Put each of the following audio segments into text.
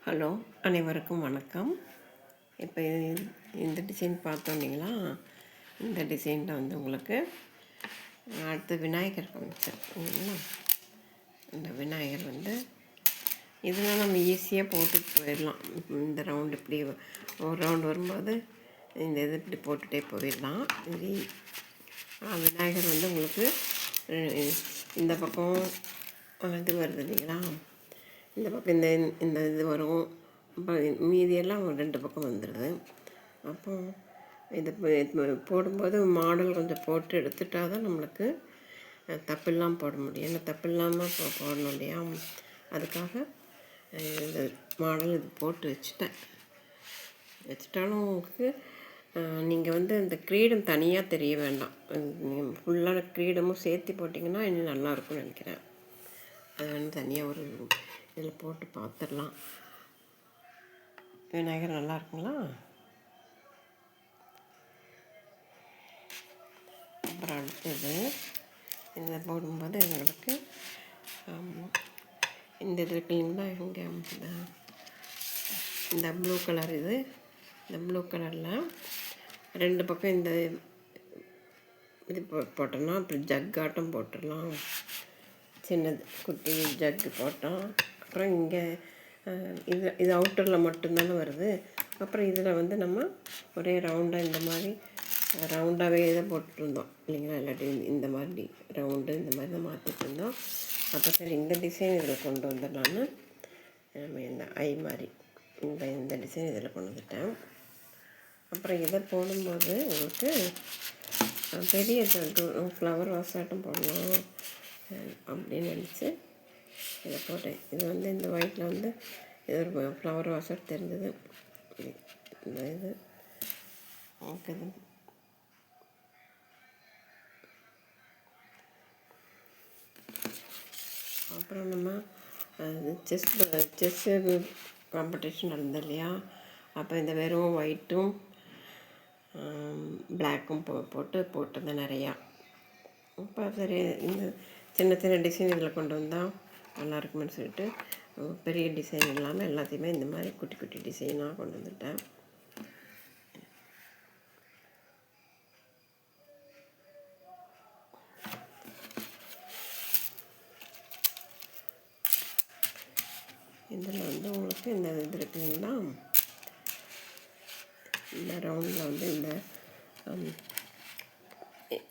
Hello, அனைவருக்கும் வணக்கம். இப்போ இந்த டிசைன் பார்த்தோம் இல்லைங்களா? இந்த டிசைனில் வந்து உங்களுக்கு அடுத்து விநாயகர் காமிச்சேன் இல்லைங்களா? இந்த விநாயகர் வந்து இதெல்லாம் நம்ம ஈஸியாக போட்டுட்டு போயிடலாம். இந்த ரவுண்டு இப்படி ஒரு ரவுண்டு வரும்போது இந்த இது இப்படி போட்டுகிட்டே போயிடலாம். இது விநாயகர் வந்து உங்களுக்கு இந்த பக்கம் இது வருது இல்லைங்களா? இந்த பக்கம் இந்த இது வரும். அப்புறம் மீதியெல்லாம் ரெண்டு பக்கம் வந்துடுது. அப்போ இது போடும்போது மாடல் கொஞ்சம் போட்டு எடுத்துட்டால் தான் நம்மளுக்கு தப்பில்லாமல் போட முடியும். ஏன்னா தப்பில்லாமல் போடணும் இல்லையா? அதுக்காக இந்த மாடல் இது போட்டு வச்சுட்டாலும் உங்களுக்கு நீங்கள் வந்து இந்த கிரீடம் தனியாக தெரிய வேண்டாம். ஃபுல்லாக கிரீடமும் சேர்த்து போட்டிங்கன்னா இன்னும் நல்லாயிருக்கும்னு நினைக்கிறேன். அது வந்து தனியாக ஒரு இதில் போட்டு பார்த்துடலாம். விநாயகர் நல்லா இருக்குங்களா? அப்புறம் அடுத்தது இதை போடும்போது எங்களுக்கு இந்த இது இருக்குல்லைங்களா, இங்கே இந்த ப்ளூ கலர் இந்த ப்ளூ கலரில் ரெண்டு பக்கம் இந்த இது போட்டோன்னா அப்புறம் ஜக்காட்டம் போட்டுடலாம். சின்னது குட்டி ஜக்கு போட்டோம். அப்புறம் இங்கே இது அவுட்டரில் மட்டும்தானே வருது. அப்புறம் இதில் வந்து நம்ம ஒரே ரவுண்டாக இந்த மாதிரி ரவுண்டாகவே தான் போட்டுருந்தோம் இல்லைங்களா? இல்லாட்டி இந்த மாதிரி ரவுண்டு இந்த மாதிரி தான் மாற்றிட்டு இருந்தோம். அப்போ சரி இந்த டிசைன் இதில் கொண்டு வந்துடலான்னு நம்ம இந்த ஐ மாதிரி இந்த டிசைன் இதில் கொண்டு வந்துட்டேன். அப்புறம் இதை போடும்போது உங்களுக்கு பெரிய ஃப்ளவர் வாசாட்டம் போடலாம் அப்படின்னு நினச்சி இதை போட்டேன். இது வந்து இந்த ஒயிட்டில் வந்து இது ஒரு ஃப்ளவர் வாஷர் தெரிஞ்சது. இந்த இது ஓகே. அப்புறம் நம்ம செஸ்ஸு காம்படிஷன் நடந்தது இல்லையா? அப்போ இந்த வெறும் ஒயிட்டும் பிளாக்கும் போட்டிருந்தேன் நிறையா. இப்போ சரி இந்த சின்ன சின்ன டிசைன் இதில் கொண்டு வந்தால் நல்லாயிருக்குமென்னு சொல்லிட்டு பெரிய டிசைன் இல்லாமல் எல்லாத்தையுமே இந்த மாதிரி குட்டி குட்டி டிசைனாக கொண்டு வந்துட்டேன். இதில் வந்து உங்களுக்கு இந்த இது இருக்குங்களா, இந்த ரவுண்டில் வந்து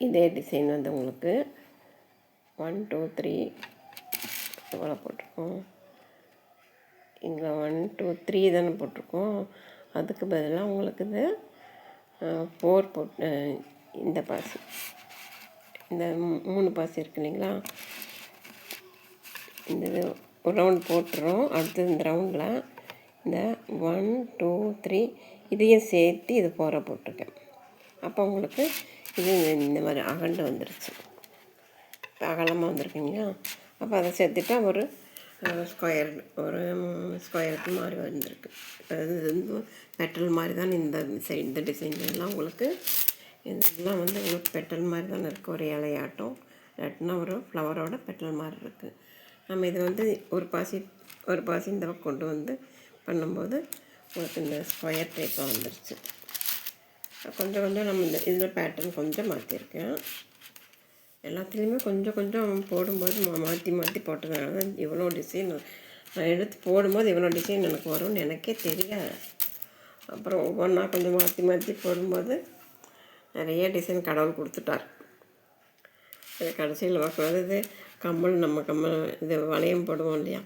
இதே டிசைன் வந்து உங்களுக்கு 1 2 3 எவ்வளோ போட்டிருக்கோம்? இங்கே 1 2 3 தானே போட்டிருக்கோம். அதுக்கு பதிலாக உங்களுக்கு இது 4 போட்டு இந்த பாசி இந்த 3 பாசி இருக்கு இல்லைங்களா? இந்த இது ஒரு ரவுண்ட் போட்டுறோம். அடுத்தது இந்த ரவுண்டில் இந்த 1 2 3 இதையும் சேர்த்து இது போட்டிருக்கேன். அப்போ உங்களுக்கு இது இந்த மாதிரி அகண்டு வந்துருச்சு, அகலமாக வந்துருக்குங்களா? அப்போ அதை சேர்த்துட்டா ஒரு ஸ்கொயருக்கு மாதிரி வந்துருக்கு. அது வந்து பெட்டல் மாதிரி தான் இந்த டிசைன்லாம் உங்களுக்கு இதெல்லாம் வந்து உங்களுக்கு பெட்டல் மாதிரி தானே இருக்குது. ஒரு இலையாட்டம் இல்லாட்டினா ஒரு ஃப்ளவரோட பெட்டல் மாதிரி இருக்குது. நம்ம இதை வந்து ஒரு பாசி இந்த பக்கம் கொண்டு வந்து பண்ணும்போது உங்களுக்கு இந்த ஸ்கொயர் டைப்பாக வந்துருச்சு. கொஞ்சம் நம்ம இந்த இதில் பேட்டர்ன் கொஞ்சம் மாற்றிருக்கேன். எல்லாத்துலேயுமே கொஞ்சம் கொஞ்சம் போடும்போது மாற்றி போட்டதுனால தான் இவ்வளோ டிசைன் நான் எடுத்து போடும்போது இவ்வளோ டிசைன் எனக்கு வரும்னு எனக்கே தெரியாது. அப்புறம் ஒவ்வொன்றா கொஞ்சம் மாற்றி போடும்போது நிறைய டிசைன் கடவுள் கொடுத்துட்டார். இது கடைசியில் பார்க்கும்போது இது கம்மல் இது வளையம் போடுவோம் இல்லையா,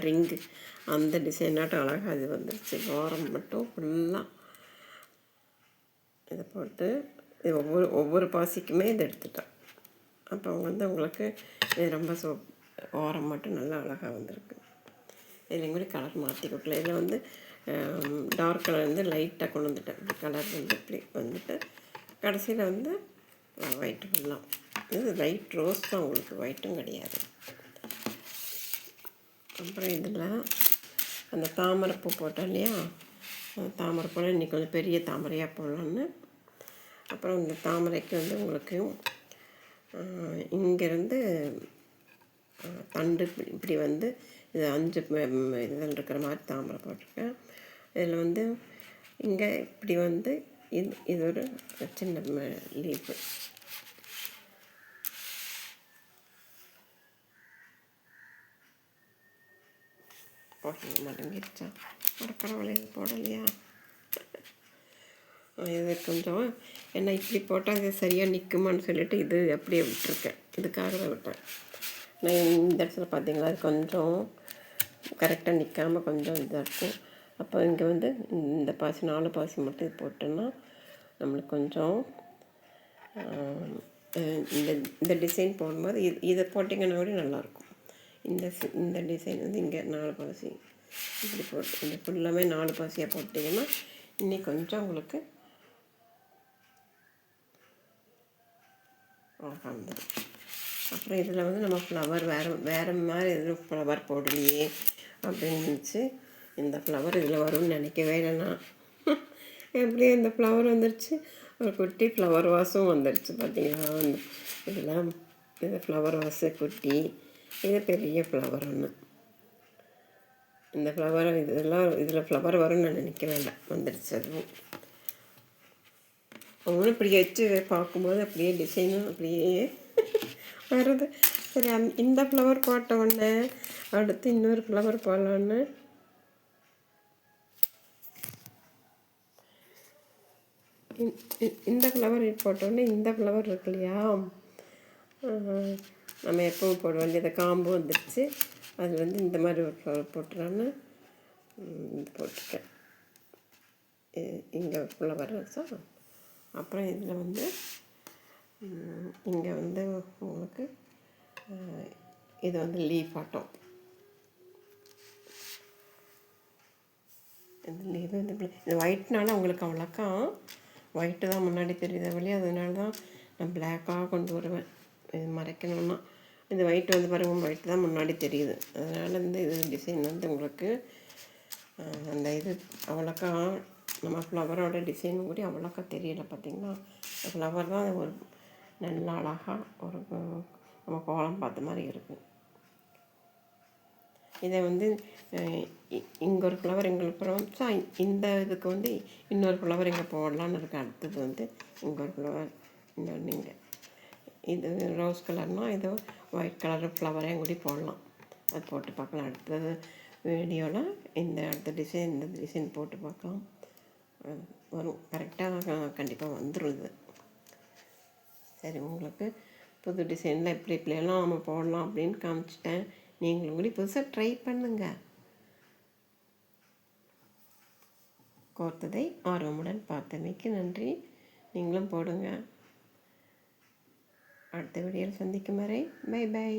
ரிங்கு, அந்த டிசைனாட்டம் அழகாக அது வந்துருச்சு. ஓரம் மட்டும் ஃபுல்லாக இதை போட்டு இது ஒவ்வொரு பாசிக்குமே இதை எடுத்துட்டேன். அப்போ வந்து உங்களுக்கு இது ரொம்ப ஓரம் மட்டும் நல்லா அழகாக வந்திருக்கு. இதுலேயும் கூட கலர் மாற்றி கொடுக்கல. இதில் வந்து டார்க் கலர் வந்து லைட்டாக கொண்டு வந்துட்டேன். இப்படி கலர் வந்து இப்படி வந்துட்டு கடைசியில் வந்து ஒயிட்டு ஃபுல்லாக இது லைட் ரோஸ் தான், உங்களுக்கு ஒயிட்டும் கிடையாது. அப்புறம் இதில் அந்த தாமரைப்பூ போட்டோம் இல்லையா, தாமரைப்பூவில் இன்றைக்கி கொஞ்சம் பெரிய தாமரையாக போடலான்னு. அப்புறம் இந்த தாமரைக்கு வந்து உங்களுக்கு இங்கேருந்து தண்டு இப்படி வந்து இது 5 இதில் இருக்கிற மாதிரி தாமரை போட்டிருக்கேன். இதில் வந்து இங்கே இப்படி வந்து இது ஒரு சின்ன லீஃபு. போட மாட்டேங்கிருச்சா? கடவுளே போடலையா? இது கொஞ்சம் என்ன இப்படி போட்டால் இது சரியாக நிற்குமான்னு சொல்லிட்டு இது அப்படியே விட்டுருக்கேன். இதுக்காக தான் விட்டேன். நான் இந்த இடத்துல பார்த்தீங்களா அது கொஞ்சம் கரெக்டாக நிற்காமல் கொஞ்சம் இதாக இருக்கும். அப்போ இங்கே வந்து இந்த பாசி 4 பாசி மட்டும் இது போட்டோன்னா நம்மளுக்கு கொஞ்சம் இந்த இந்த டிசைன் போடும்போது இதை போட்டிங்கன்னா கூட நல்லாயிருக்கும். இந்த டிசைன் வந்து இங்கே 4 பாசி இப்படி போட்டு இந்த ஃபுல்லாமே 4 பாசியாக போட்டிங்கன்னா இன்னும் கொஞ்சம் உங்களுக்கு வந்துடும். அப்புறம் இதில் வந்து நம்ம ஃப்ளவர் வேறு மாதிரி எதுவும் ஃப்ளவர் போடலையே அப்படின்னு நினச்சி இந்த ஃப்ளவர் இதில் வரும்னு நினைக்கவே இல்லைண்ணா. எப்படியும் இந்த ஃப்ளவர் வந்துடுச்சு. ஒரு குட்டி ஃப்ளவர் வாஸும் வந்துடுச்சு. பார்த்தீங்களா வந்து இதில் இது ஃப்ளவர் வாஸு குட்டி, இது பெரிய ஃப்ளவர் ஒன்று. இந்த ஃப்ளவர் இதில் ஃப்ளவர் வரும்னு நான் நினைக்கவே இல்லை, வந்துடுச்சு. அதுவும் அவங்களும் இப்படி வச்சு பார்க்கும்போது அப்படியே டிசைனும் அப்படியே வருது. சரி, இந்த ஃப்ளவர் போட்ட உடனே அடுத்து இன்னொரு ஃப்ளவர் போடலான்னு இந்த ஃப்ளவர் போட்டோடனே இந்த ஃப்ளவர் இருக்கு இல்லையா, நம்ம எப்பவும் போட வேண்டியது காம்பு வந்துடுச்சு. அது வந்து இந்த மாதிரி ஒரு ஃப்ளவர் போட்டுலான்னு இது போட்டுருக்கேன். இங்கே ஃப்ளவர் வச்சா அப்புறம் இதில் வந்து இங்கே வந்து உங்களுக்கு இது வந்து லீஃப் ஆட்டம். இது வந்து இது ஒயிட்னால உங்களுக்கு அவ்வளோக்கா ஒயிட்டு தான் முன்னாடி தெரியுது வழியாக, அதனால தான் நான் பிளாக்காக கொண்டு வருவேன். இது மறைக்கணும்னா இந்த ஒயிட் வந்து பாருங்கள், ஒயிட் தான் முன்னாடி தெரியுது. அதனால் வந்து இது டிசைன் வந்து உங்களுக்கு அந்த இது அவ்வளோக்கா நம்ம ஃப்ளவரோட டிசைனும் கூட அவ்வளோக்கா தெரியலை. பார்த்திங்களா, ஃப்ளவர் தான் ஒரு நல்ல அழகாக ஒரு நம்ம கோலம் பார்த்த மாதிரி இருக்குது. இதை வந்து இங்கே ஒரு ஃப்ளவர் எங்களுக்கு அப்புறம் இந்த இதுக்கு வந்து இன்னொரு ஃப்ளவர் இங்கே போடலான்னு இருக்கேன். அடுத்தது வந்து இங்கே ஒரு ஃப்ளவர் இன்னொன்று இங்கே இது ரோஸ் கலர்னால் இது ஒயிட் கலர் ஃப்ளவரையும் கூடி போடலாம். அது போட்டு பார்க்கலாம். அடுத்தது வீடியோவில் அடுத்த டிசைன் இந்த டிசைன் போட்டு பார்க்கலாம். வரும் கரெக்டாக கண்டிப்பாக வந்துடும் இது. சரி, உங்களுக்கு புது டிசைனில் இப்படியெல்லாம் நம்ம போடலாம் அப்படின்னு காமிச்சிட்டேன். நீங்களும் கூட புதுசாக ட்ரை பண்ணுங்கள். கோர்த்ததை ஆர்வமுடன் பார்த்தமைக்கு நன்றி. நீங்களும் போடுங்க. அடுத்த வீடியோவில் சந்திக்கும் வரை பை பை.